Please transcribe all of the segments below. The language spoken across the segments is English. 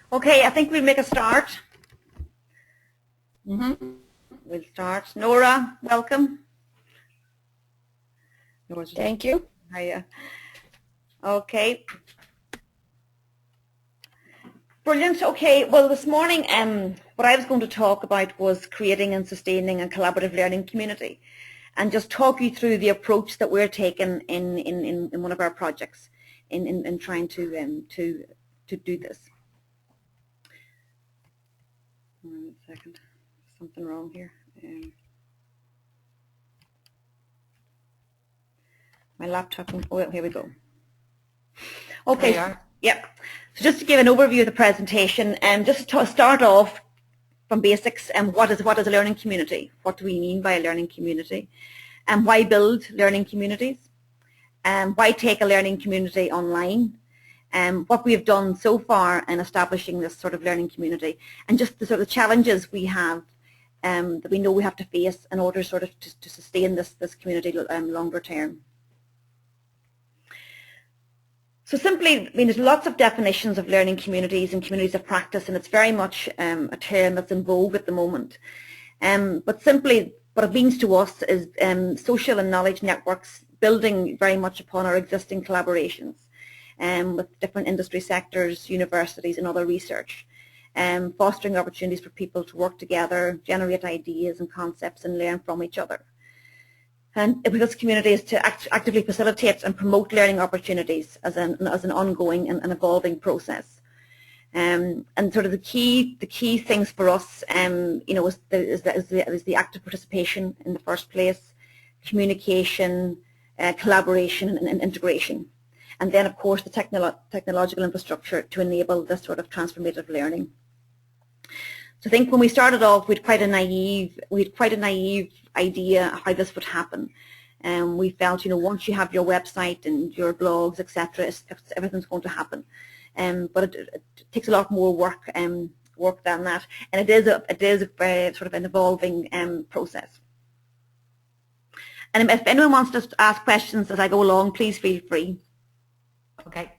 Okay, I think we'll make a start. We'll start. Nora, welcome. Thank you. Hiya. Okay. Brilliant. Okay, well this morning what I was going to talk about was creating and sustaining a collaborative learning community, and just talk you through the approach that we're taking in one of our projects in trying to do this. One second, something wrong here. My laptop, oh, here we go. Okay, yep. So just to give an overview of the presentation, just to start off from basics, what is a learning community? What do we mean by a learning community? And why build learning communities? Why take a learning community online? What we have done so far in establishing this sort of learning community, and just the sort of challenges we have that we know we have to face in order sort of to sustain this community longer term. So simply, I mean, there's lots of definitions of learning communities and communities of practice, and it's very much a term that's in vogue at the moment. But simply, what it means to us is social and knowledge networks building very much upon our existing collaborations with different industry sectors, universities and other research, fostering opportunities for people to work together, generate ideas and concepts and learn from each other. And with this community is to actively facilitate and promote learning opportunities as an ongoing and evolving process. And sort of the key things for us, you know, is the active participation in the first place, communication, collaboration and integration. And then, of course, the technological infrastructure to enable this sort of transformative learning. So I think when we started off, we had quite a naive idea how this would happen. We felt, you know, once you have your website and your blogs, etc., everything's going to happen. But it takes a lot more work than that, and it is a very sort of an evolving process. And if anyone wants to ask questions as I go along, please feel free. Okay.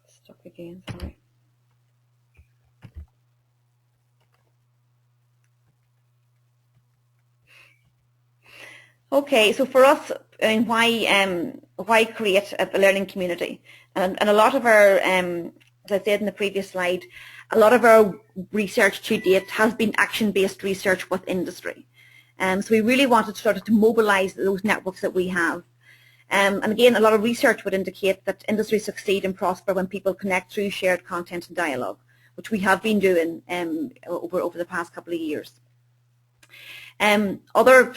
Stuck again, sorry. Okay, so for us, why create a learning community? And a lot of our, as I said in the previous slide, a lot of our research to date has been action-based research with industry. So we really wanted to mobilize those networks that we have. And again, a lot of research would indicate that industries succeed and prosper when people connect through shared content and dialogue, which we have been doing over the past couple of years. Other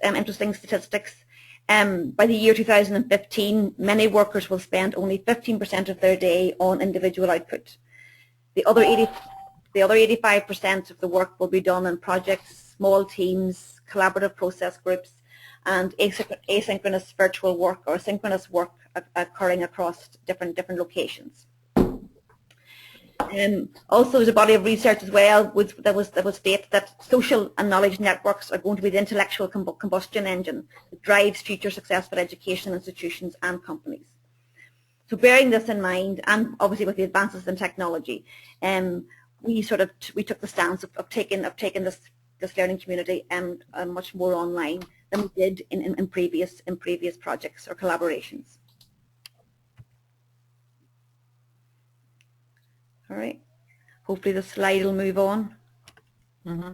interesting statistics, by the year 2015, many workers will spend only 15% of their day on individual output. The other 85% of the work will be done in projects, small teams, collaborative process groups, and asynchronous virtual work or synchronous work occurring across different locations. Also, there's a body of research as well that would state that social and knowledge networks are going to be the intellectual combustion engine that drives future successful education institutions and companies. So bearing this in mind, and obviously with the advances in technology, we took the stance of taking this learning community much more online than we did in previous projects or collaborations. All right. Hopefully the slide will move on. Mm-hmm.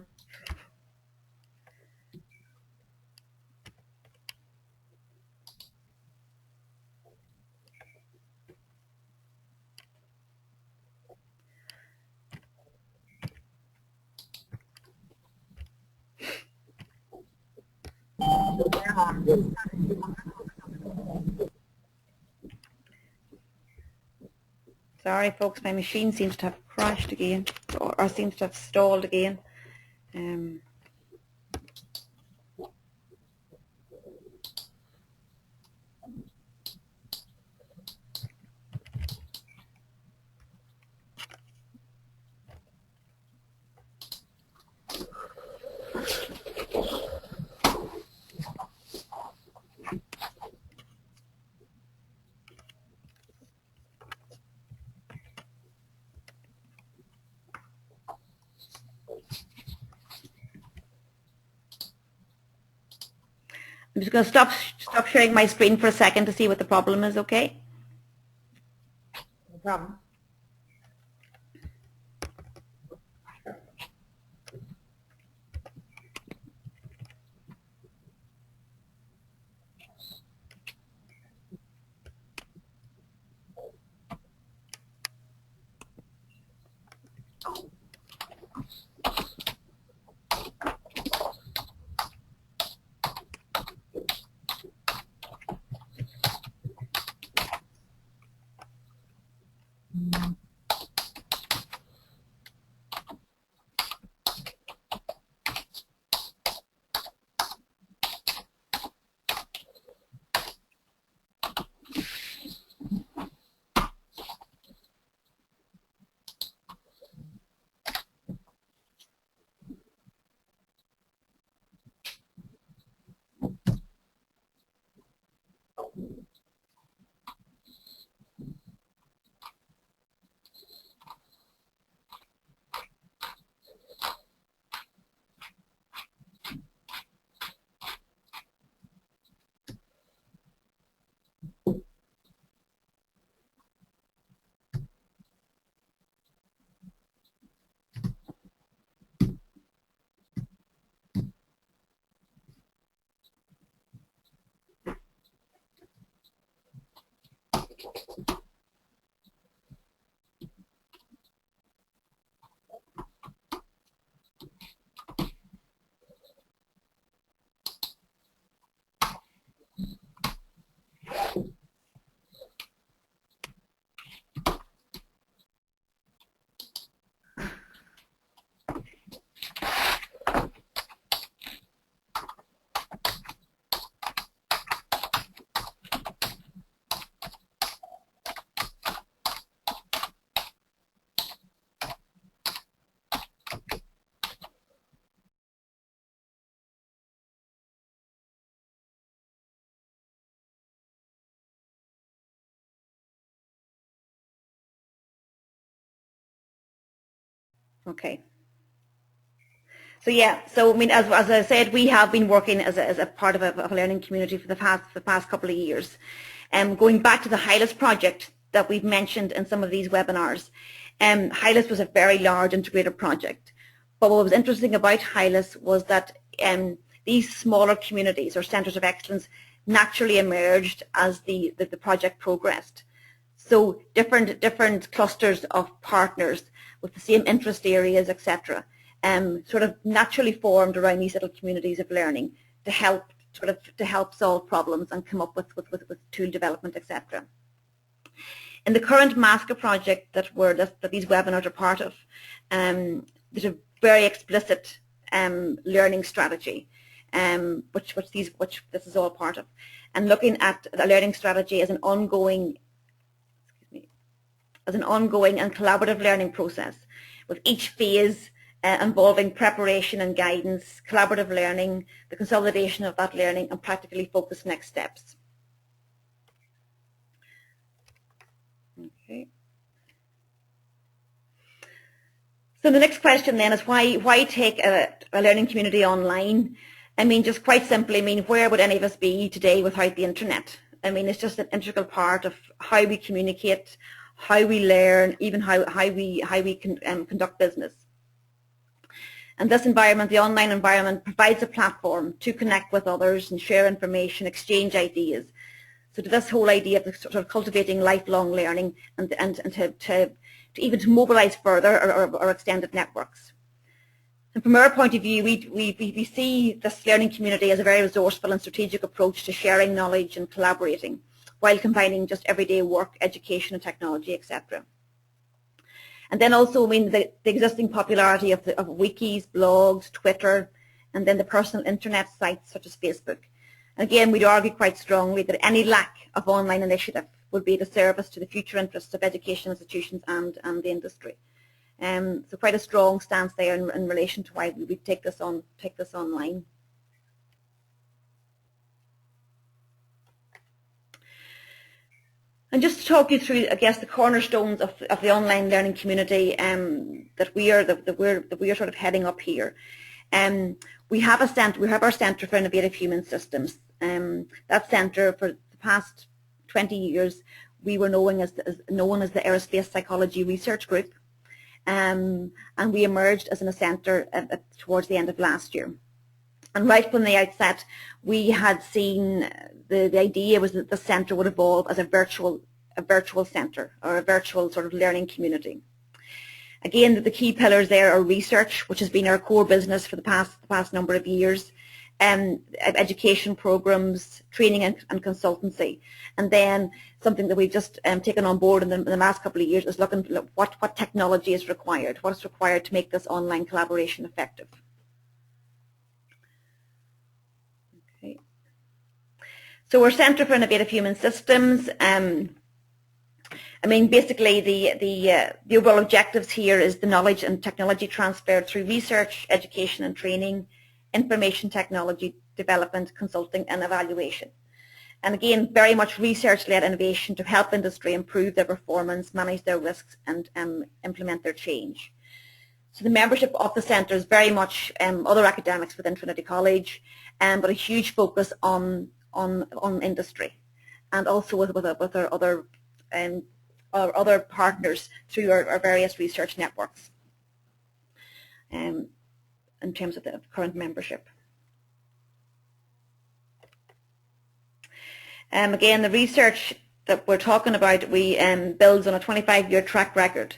Sorry, folks, my machine seems to have crashed again, or seems to have stalled again. I'm just going to stop sharing my screen for a second to see what the problem is, okay? No problem. Okay. So yeah, so I mean, as I said, we have been working as a part of a learning community for the past couple of years. Going back to the HILIS project that we've mentioned in some of these webinars, HILIS was a very large integrated project. But what was interesting about HILIS was that these smaller communities or centres of excellence naturally emerged as the project progressed. So different clusters of partners with the same interest areas, etc., sort of naturally formed around these little communities of learning to help solve problems and come up with tool development, etc. In the current MASCA project that these webinars are part of, there's a very explicit learning strategy, which this is all part of, and looking at the learning strategy as an ongoing and collaborative learning process, with each phase involving preparation and guidance, collaborative learning, the consolidation of that learning, and practically focused next steps. Okay. So the next question then is why take a learning community online? I mean, just quite simply, I mean, where would any of us be today without the internet? I mean, it's just an integral part of how we communicate, how we learn, even how we conduct business. And this environment, the online environment, provides a platform to connect with others and share information, exchange ideas. So to this whole idea of sort of cultivating lifelong learning and to even to mobilise further or extended networks. And from our point of view, we see this learning community as a very resourceful and strategic approach to sharing knowledge and collaborating, while combining just everyday work, education and technology, etc. And then also, I mean, the existing popularity of wikis, blogs, Twitter, and then the personal internet sites such as Facebook. And again, we'd argue quite strongly that any lack of online initiative would be a disservice to the future interests of education institutions and the industry. So quite a strong stance there in relation to why we take this online. And just to talk you through, I guess, the cornerstones of the online learning community that we are sort of heading up here. we have our Centre for Innovative Human Systems. That centre, for the past 20 years, we were known as the Aerospace Psychology Research Group, and we emerged as a centre towards the end of last year. And right from the outset, we had seen the idea was that the centre would evolve as a virtual centre, or a virtual sort of learning community. Again, the key pillars there are research, which has been our core business for the past number of years, education programs, training and consultancy. And then something that we've just taken on board in the last couple of years is looking at what technology is required, what is required to make this online collaboration effective. Okay. So our Centre for Innovative Human Systems, I mean, basically the overall objectives here is the knowledge and technology transfer through research, education and training, information technology development, consulting and evaluation. And again, very much research-led innovation to help industry improve their performance, manage their risks and implement their change. So the membership of the centre is very much other academics within Trinity College, but a huge focus on industry, and also with our other partners through our various research networks in terms of the current membership. Again, the research that we're talking about, we builds on a 25-year track record.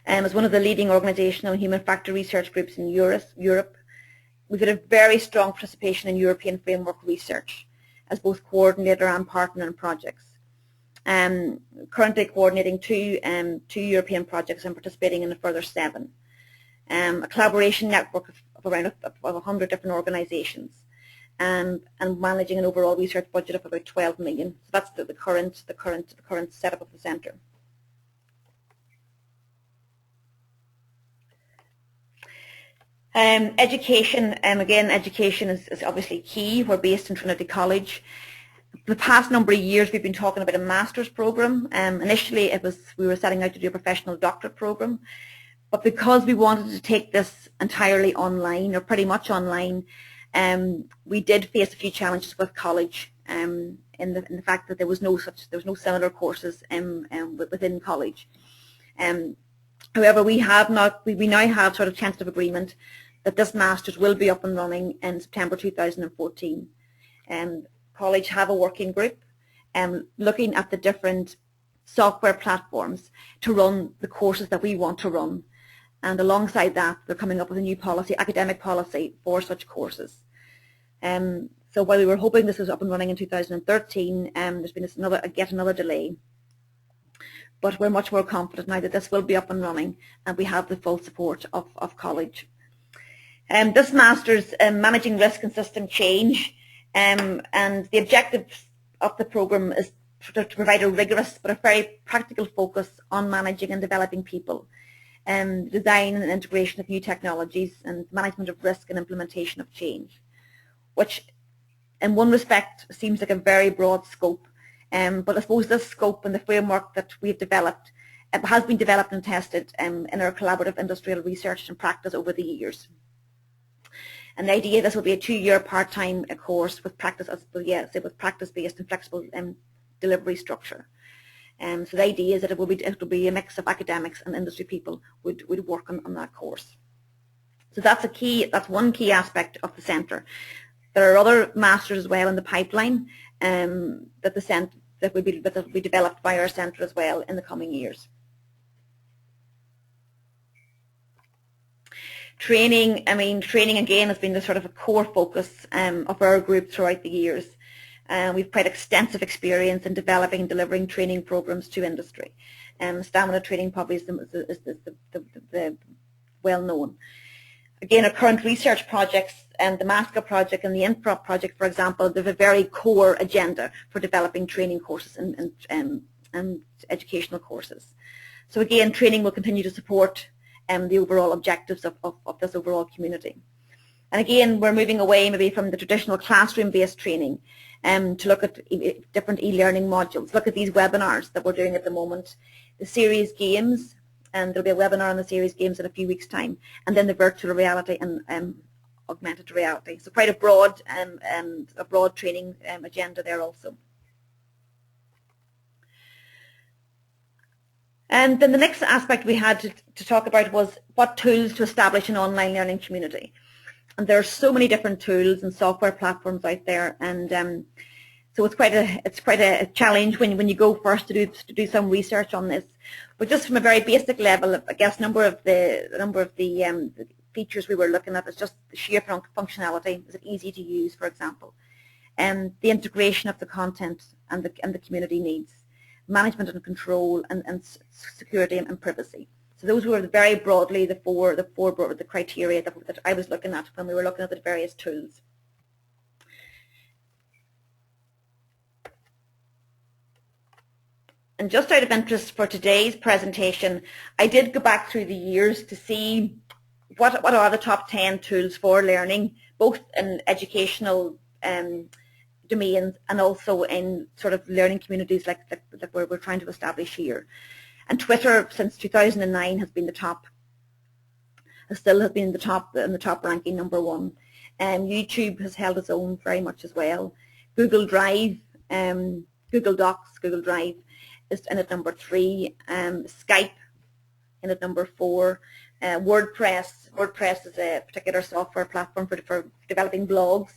As one of the leading organisational human factor research groups in Europe, we've had a very strong participation in European framework research as both coordinator and partner in projects. Currently coordinating two European projects and participating in a further 7. A collaboration network of around 100 different organisations, and managing an overall research budget of about 12 million. So that's the current setup of the centre. Education, again, education is obviously key. We're based in Trinity College. For the past number of years, we've been talking about a master's program. Initially, we were setting out to do a professional doctorate program, but because we wanted to take this entirely online, or pretty much online, we did face a few challenges with college, in the fact that there was no similar courses within college. However, we now have sort of tentative agreement that this master's will be up and running in September 2014. College have a working group looking at the different software platforms to run the courses that we want to run, and alongside that they're coming up with a new policy, academic policy for such courses. So while we were hoping this was up and running in 2013, there's been yet another delay, but we're much more confident now that this will be up and running and we have the full support of college. This master's managing risk and system change. And the objective of the programme is to provide a rigorous but a very practical focus on managing and developing people, design and integration of new technologies, and management of risk and implementation of change, which in one respect seems like a very broad scope, but I suppose this scope and the framework that we've developed has been developed and tested in our collaborative industrial research and practice over the years. And the idea this will be a 2-year part-time course with practice-based and flexible delivery structure. So the idea is that it will be a mix of academics and industry people would work on that course. So that's one key aspect of the centre. There are other masters as well in the pipeline that will be developed by our centre as well in the coming years. Training again has been the sort of a core focus of our group throughout the years. We've quite extensive experience in developing and delivering training programs to industry. Stamina training probably is the well known. Again, our current research projects and the MASCA project and the INFRA project, for example, they have a very core agenda for developing training courses and educational courses. So again, training will continue to support the overall objectives of this overall community. And again, we're moving away maybe from the traditional classroom-based training to look at different e-learning modules, look at these webinars that we're doing at the moment, the series games, and there'll be a webinar on the series games in a few weeks' time, and then the virtual reality and augmented reality. So quite a broad training agenda there also. And then the next aspect we had to talk about was what tools to establish an online learning community. And there are so many different tools and software platforms out there, and so it's quite a challenge when you go first to do some research on this. But just from a very basic level, I guess number of the features we were looking at is just the sheer functionality. Is it easy to use, for example? And the integration of the content and the community needs, management and control, and security and privacy. So those were very broadly the criteria that I was looking at when we were looking at the various tools. And just out of interest for today's presentation, I did go back through the years to see what are the top 10 tools for learning, both in educational domains and also in sort of learning communities like we're trying to establish here. And Twitter since 2009 has been the top, still has been in the top ranking, number one. YouTube has held its own very much as well. Google Drive, Google Docs, Google Drive is in at number 3. Skype in at number 4. WordPress is a particular software platform for developing blogs.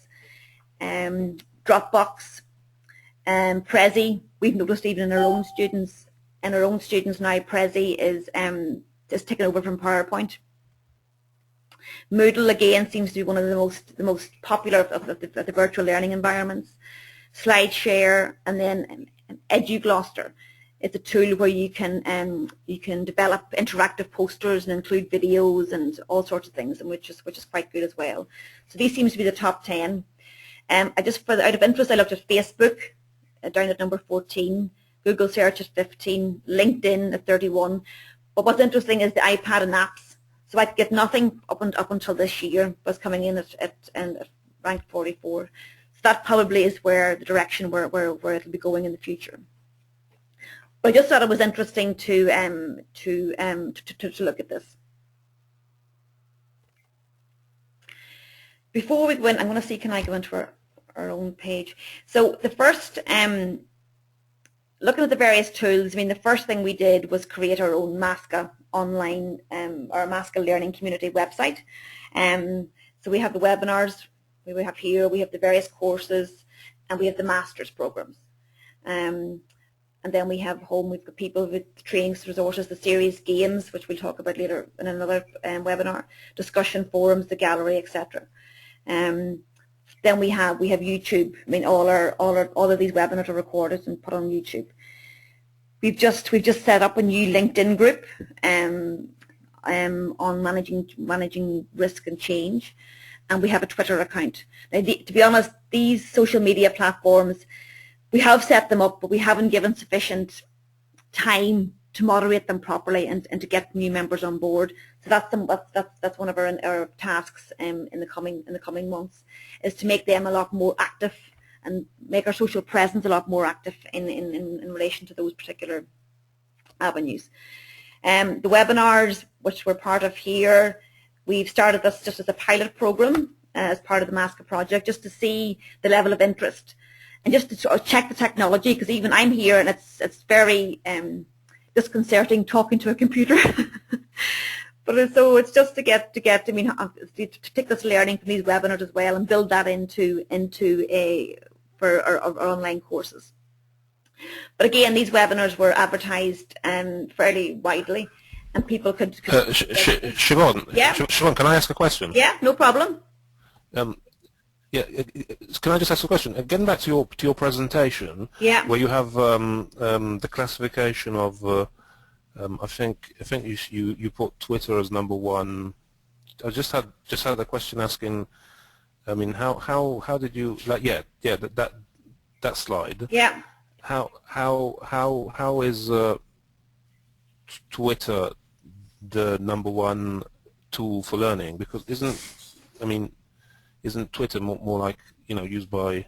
Dropbox, Prezi. We've noticed even in our own students now, Prezi is taken over from PowerPoint. Moodle again seems to be one of the most popular of the virtual learning environments. SlideShare, and then EduGloster. It's a tool where you can develop interactive posters and include videos and all sorts of things, and which is quite good as well. So these seems to be the top 10. Out of interest, I looked at Facebook down at number 14, Google Search at 15, LinkedIn at 31. But what's interesting is the iPad and apps. So I could get nothing up until this year, was coming in at rank 44. So that probably is where the direction where it'll be going in the future. But I just thought it was interesting to look at this. Before we go in, I'm going to see, can I go into our own page? So the first, looking at the various tools, I mean, the first thing we did was create our own MASCA online, our MASCA learning community website. So we have the webinars, we have here, we have the various courses, and we have the master's programs. And then we have home, we've got people with trainings, resources, the series games, which we'll talk about later in another webinar, discussion forums, the gallery, etc. Then we have YouTube. I mean, all of these webinars are recorded and put on YouTube. We've just set up a new LinkedIn group on managing risk and change, and we have a Twitter account. Now, to be honest, these social media platforms, we have set them up, but we haven't given sufficient time to moderate them properly and to get new members on board. So that's one of our tasks in the coming months, is to make them a lot more active and make our social presence a lot more active in relation to those particular avenues. The webinars, which we're part of here, we've started this just as a pilot program as part of the MASCA project, just to see the level of interest and just to sort of check the technology, because even I'm here and it's very disconcerting talking to a computer. But so it's just to take this learning from these webinars as well and build that into for our online courses. But again, these webinars were advertised fairly widely, and people could. Siobhan, yeah. Siobhan, can I ask a question? Yeah, no problem. Yeah, can I just ask a question? Getting back to your presentation, yeah, where you have the classification of, I think you put Twitter as number 1. I just had a question asking, I mean, how did you, like, that slide? Yeah. How is Twitter the number 1 tool for learning? Because isn't Twitter more like, used by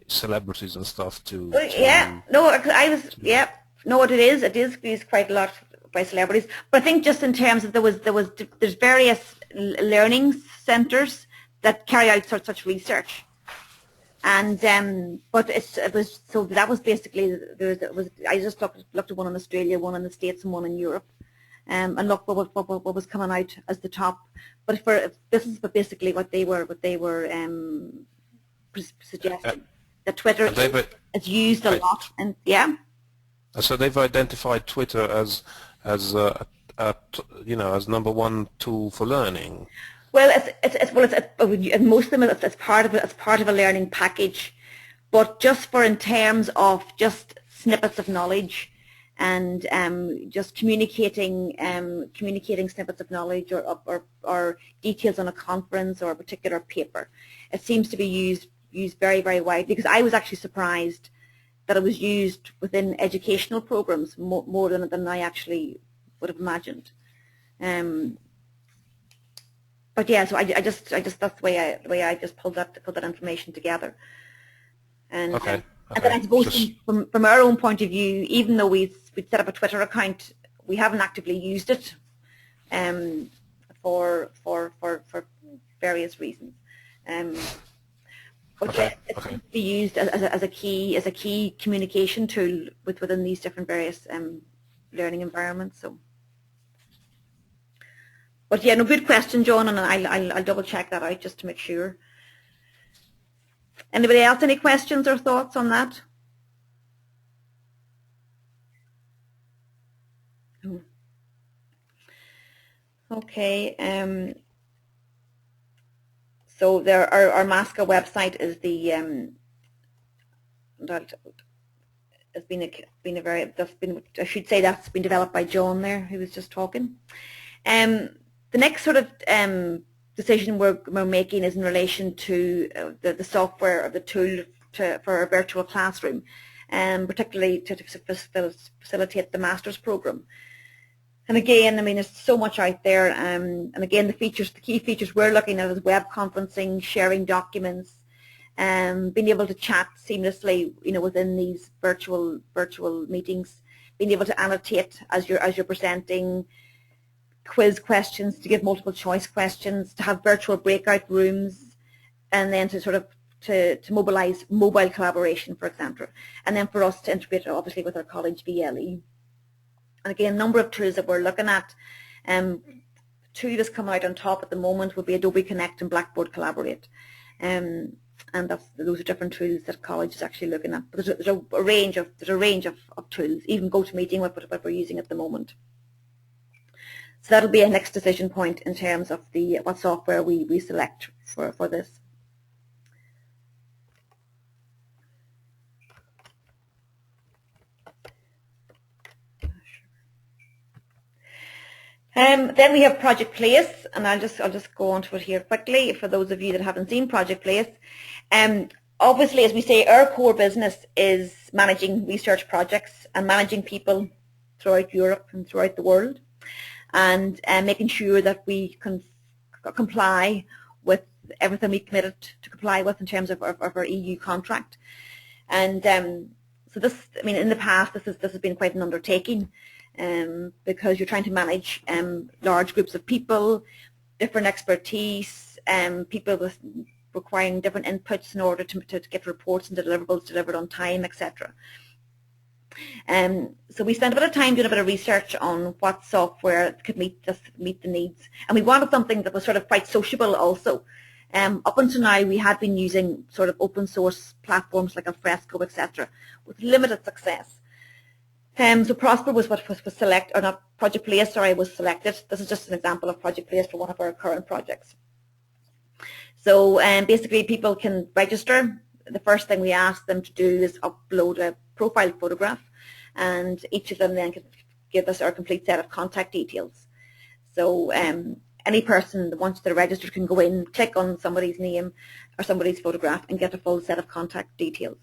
celebrities and stuff to yeah, no, I was, yeah, no, it is used quite a lot by celebrities, but I think just in terms of there's various learning centres that carry out such research. And but it was so that was basically I just looked at one in Australia, one in the States, and one in Europe, and looked what was coming out as the top. But this is basically what they were suggesting, that Twitter is used a lot, and yeah. So they've identified Twitter as as number one tool for learning. Well, most of them it's part of a learning package, but just in terms of just snippets of knowledge, and just communicating snippets of knowledge or details on a conference or a particular paper, it seems to be used very, very widely. Because I was actually surprised that it was used within educational programs more than I actually would have imagined. But yeah, so I just that's the way I just pulled that information together. And okay. And then I suppose from our own point of view, even though we'd set up a Twitter account, we haven't actively used it for various reasons. But yeah, it can be used as a key communication tool within these different various learning environments. So. But yeah, no, good question, John, and I'll double check that out just to make sure. Anybody else, any questions or thoughts on that? Okay. So our MASCA website is I should say that's been developed by John there, who was just talking. The next sort of decision we're making is in relation to the software or the tool for a virtual classroom, particularly to facilitate the master's program. And again, I mean, there's so much out there, and again, the key features we're looking at is web conferencing, sharing documents, being able to chat seamlessly, within these virtual meetings, being able to annotate as you're presenting, quiz questions, to give multiple choice questions, to have virtual breakout rooms, and then to sort of to mobilize mobile collaboration, for example, and then for us to integrate it obviously with our college VLE. And again, a number of tools that we're looking at. Two that's coming out on top at the moment would be Adobe Connect and Blackboard Collaborate, and those are different tools that college is actually looking at. But there's a range of tools, even GoToMeeting, what we're using at the moment. So that'll be a next decision point in terms of what software we select for this. Then we have Project Place, and I'll just go on to it here quickly for those of you that haven't seen Project Place. Obviously, as we say, our core business is managing research projects and managing people throughout Europe and throughout the world, and making sure that we can comply with everything we committed to comply with in terms of our EU contract. And so this, I mean, in the past, this has been quite an undertaking, because you're trying to manage large groups of people, different expertise, people requiring different inputs in order to get reports and deliverables delivered on time, etc. So we spent a bit of time doing a bit of research on what software could meet the needs, and we wanted something that was sort of quite sociable also. Up until now, we had been using sort of open source platforms like Alfresco, etc., with limited success. So Prosper was what was selected, or not, Project Place, sorry, was selected. This is just an example of Project Place for one of our current projects. So basically people can register. The first thing we ask them to do is upload a profile photograph, and each of them then can give us our complete set of contact details. So any person that wants to register can go in, click on somebody's name or somebody's photograph and get a full set of contact details.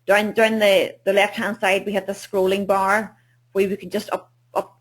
Down the left-hand side, we have the scrolling bar where we can just